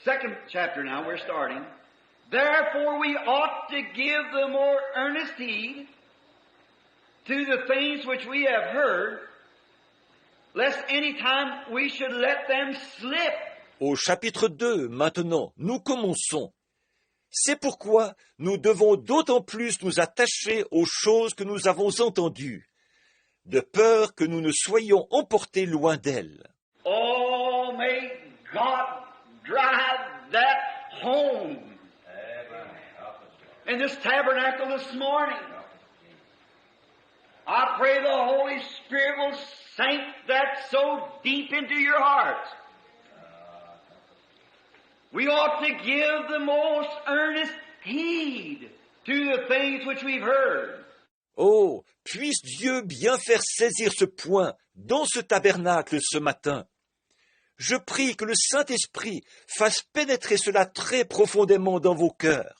second chapter now, we're starting. Therefore we ought to give the more earnest heed to the things which we have heard, lest any time we should let them slip. Au chapitre 2, maintenant, nous commençons. C'est pourquoi nous devons d'autant plus nous attacher aux choses que nous avons entendues, de peur que nous ne soyons emportés loin d'elles. Oh, may God drive that home in this tabernacle this morning. I pray the Holy Spirit will sink that so deep into your hearts. We ought to give the most earnest heed to the things which we've heard. Oh, puisse Dieu bien faire saisir ce point dans ce tabernacle ce matin. Je prie que le Saint-Esprit fasse pénétrer cela très profondément dans vos cœurs.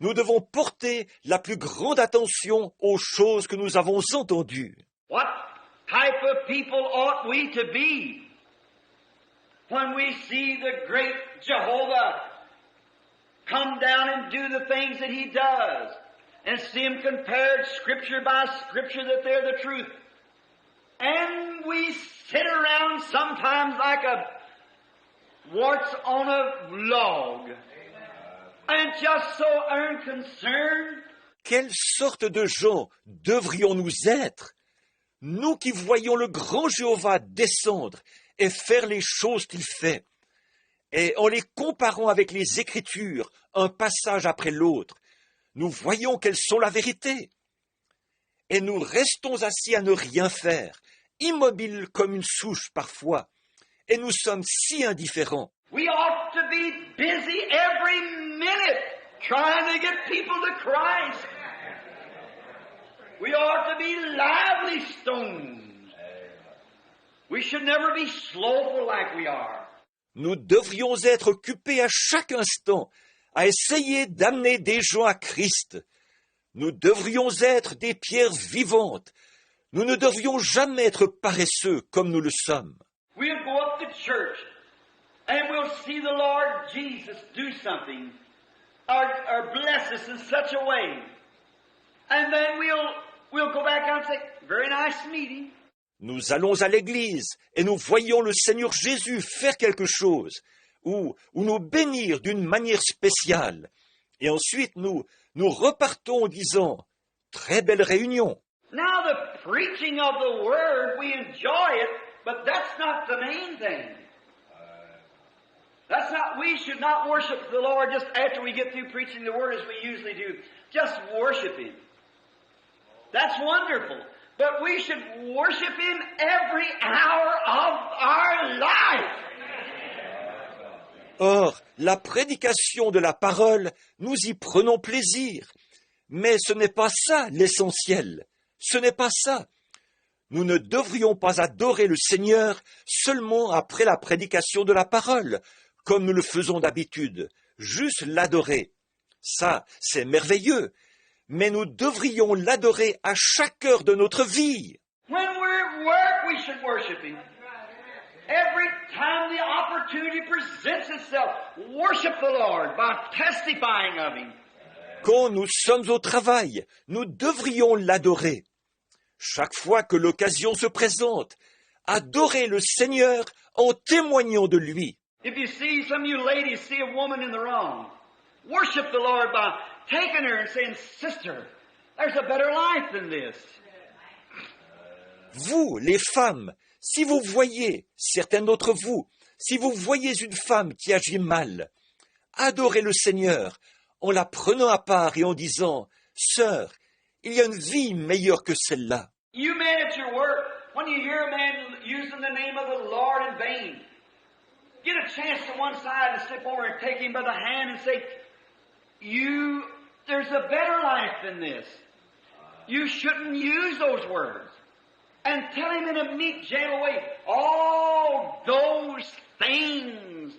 Nous devons porter la plus grande attention aux choses que nous avons entendues. What type of people ought we to be when we see the great Jehovah come down and do the things that He does, and see Him compared Scripture by Scripture that they're the truth? And we sit around sometimes like a warts on a log, and just so unconcerned. Quelle sorte de gens devrions-nous être, nous qui voyons le grand Jéhovah descendre et faire les choses qu'il fait, et en les comparant avec les Écritures, un passage après l'autre, nous voyons qu'elles sont la vérité. Et nous restons assis à ne rien faire, immobiles comme une souche parfois, et nous sommes si indifférents. We ought to be busy every minute trying to get people to Christ. We ought to be lively stones. We should never be slowful like we are. Nous devrions être occupés à chaque instant à essayer d'amener des gens à Christ. Nous devrions être des pierres vivantes. Nous ne devrions jamais être paresseux comme nous le sommes. We'll go up to church and we'll see the Lord Jesus do something or bless us in such a way. And then we'll go back out and say, very nice meeting. Nous allons à l'église et nous voyons le Seigneur Jésus faire quelque chose ou nous bénir d'une manière spéciale. Et ensuite nous repartons en disant « Très belle réunion ». Now the preaching of the Word, we enjoy it, but that's not the main thing. We should not worship the Lord just after we get through preaching the Word as we usually do. Just worship Him. That's wonderful. But we should worship Him every hour of our life. Or, la prédication de la parole, nous y prenons plaisir. Mais ce n'est pas ça l'essentiel. Ce n'est pas ça. Nous ne devrions pas adorer le Seigneur seulement après la prédication de la parole, comme nous le faisons d'habitude. Juste l'adorer. Ça, c'est merveilleux. Mais nous devrions l'adorer à chaque heure de notre vie. When we're at work, we should worship Him. Every time the opportunity presents itself, worship the Lord by testifying of Him. Quand nous sommes au travail, nous devrions l'adorer. Chaque fois que l'occasion se présente, adorer le Seigneur en témoignant de lui. If you see, some of you ladies see a woman in the wrong, worship the Lord by taking her and saying, Sister, there's a better life than this. Vous, les femmes, si vous voyez, certains d'entre vous, si vous voyez une femme qui agit mal, adorez le Seigneur en la prenant à part et en disant, Sœur, il y a une vie meilleure que celle-là. You men at your work, when you hear a man using the name of the Lord in vain, get a chance to one side and slip over and take him by the hand and say, there's a better life than this. You shouldn't use those words. And tell him in a meek, gentle way, all those things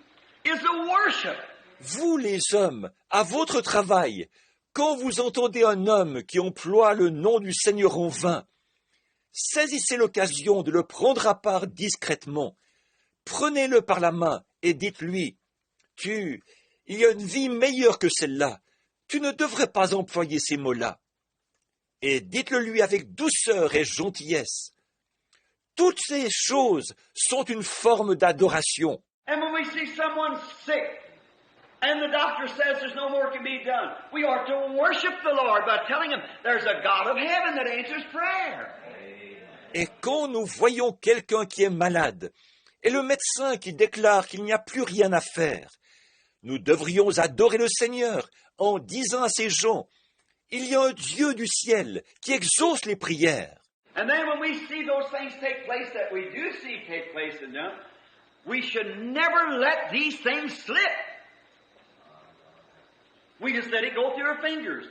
is a worship. Vous, les hommes, à votre travail, quand vous entendez un homme qui emploie le nom du Seigneur en vain, saisissez l'occasion de le prendre à part discrètement. Prenez-le par la main et dites-lui, il y a une vie meilleure que celle-là. Tu ne devrais pas employer ces mots-là. Et dites-le lui avec douceur et gentillesse. Toutes ces choses sont une forme d'adoration. And when we see someone sick, and the doctor says there's no more can be done, we are to worship the Lord by telling him there's a God of heaven that answers prayer. Et quand nous voyons quelqu'un qui est malade, et le médecin qui déclare qu'il n'y a plus rien à faire, nous devrions adorer le Seigneur en disant à ces gens, il y a un Dieu du ciel qui exauce les prières. And then when we see those things take place that we do see take place in them, we should never let these things slip. We just let it go through our fingers.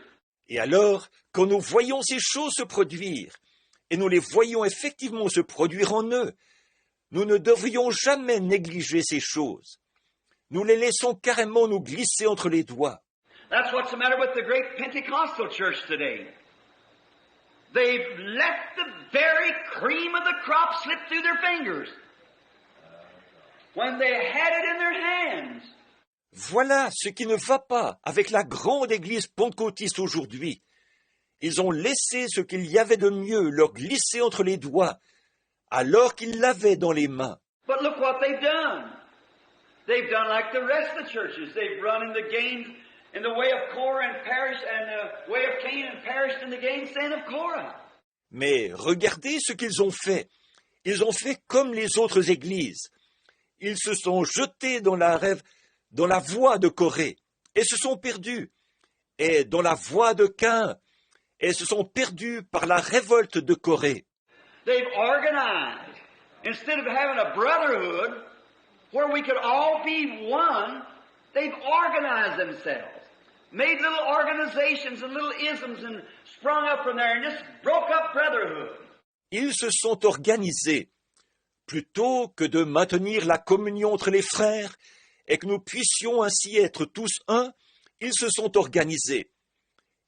Et alors, quand nous voyons ces choses se produire, et nous les voyons effectivement se produire en eux, nous ne devrions jamais négliger ces choses. Nous les laissons carrément nous glisser entre les doigts. That's what's the matter with the great Pentecostal church today. They've let the very cream of the crop slip through their fingers when they had it in their hands. Voilà ce qui ne va pas avec la grande église pentecôtiste aujourd'hui. Ils ont laissé ce qu'il y avait de mieux leur glisser entre les doigts, alors qu'ils l'avaient dans les mains. But look what they've done. They've done like the rest of the churches. They've run in the games in the way of Korah and perished, and the way of Cain and perished in the gainsaying of Korah. Mais regardez ce qu'ils ont fait. Ils ont fait comme les autres églises. Ils se sont jetés dans la voie de Corée et se sont perdus, et dans la voie de Caïn et se sont perdus par la révolte de Corée. They've organized. Instead of having a brotherhood where we could all be one, they've organized themselves, made little organizations and little isms and sprung up from there and just broke up brotherhood. Ils se sont organisés. Plutôt que de maintenir la communion entre les frères et que nous puissions ainsi être tous un, ils se sont organisés.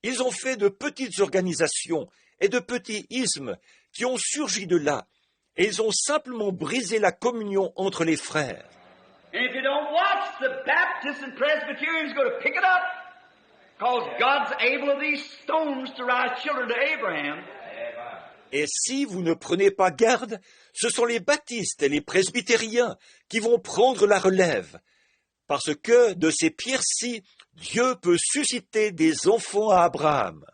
Ils ont fait de petites organisations et de petits ismes qui ont surgi de là, et ils ont simplement brisé la communion entre les frères. And if you don't watch, the Baptists and Presbyterians go to pick it up, because God's able of these stones to rise children to Abraham. Et si vous ne prenez pas garde, ce sont les baptistes et les presbytériens qui vont prendre la relève, parce que de ces pierres-ci, Dieu peut susciter des enfants à Abraham.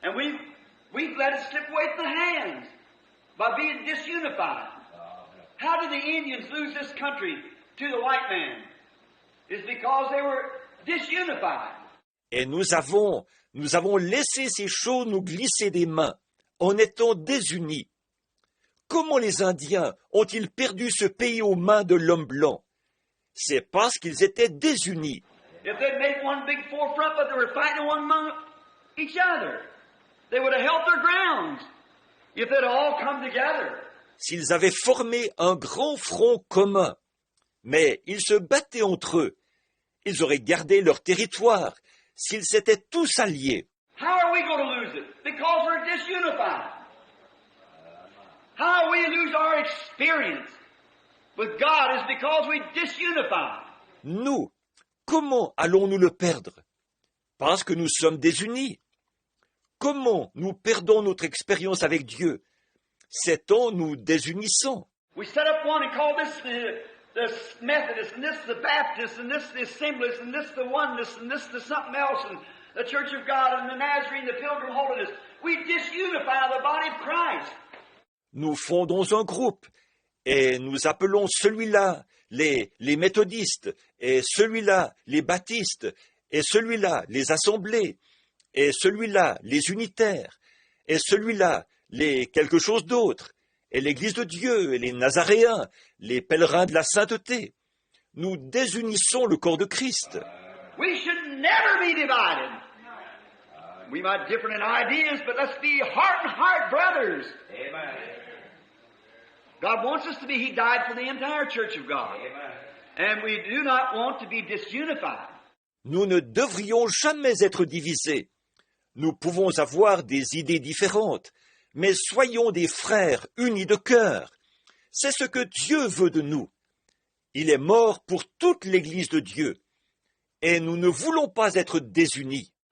And we've let it slip away from the hands by being disunified. How did the Indians lose this country to the white man? It's because they were disunified. Et nous avons laissé ces choses nous glisser des mains en étant désunis. Comment les Indiens ont-ils perdu ce pays aux mains de l'homme blanc? C'est parce qu'ils étaient désunis. If they'd made one big forefront, but they were fighting among each other, they would have held their grounds. If they'd all come together. S'ils avaient formé un grand front commun, mais ils se battaient entre eux, ils auraient gardé leur territoire s'ils s'étaient tous alliés. How are we going to lose it? Because we're disunified. How we lose our experience with God is because we disunify. Nous, comment allons-nous le perdre? Parce que nous sommes désunis. Comment nous perdons notre expérience avec Dieu? C'est en nous désunissant. We set up one and call this the Methodist, and this the Baptist, and this the Assemblies, and this the Oneness, and this the something else, and the Church of God, and the Nazarene, the Pilgrim Holiness. We disunify the body of Christ. Nous fondons un groupe et nous appelons celui-là les méthodistes, et celui-là les baptistes, et celui-là les assemblées, et celui-là les unitaires, et celui-là les quelque chose d'autre, et l'Église de Dieu, et les Nazaréens, les pèlerins de la sainteté. Nous désunissons le corps de Christ. We should never be divided. We might differ in ideas, but let's be heart and heart brothers. Amen. God wants us to be. He died for the entire Church of God. Amen. And we do not want to be disunified. Nous ne devrions jamais être divisés. Nous pouvons avoir des idées différentes, mais soyons des frères unis de cœur. C'est ce que Dieu veut de nous. Il est mort pour toute l'Église de Dieu. et nous ne voulons pas être désunis.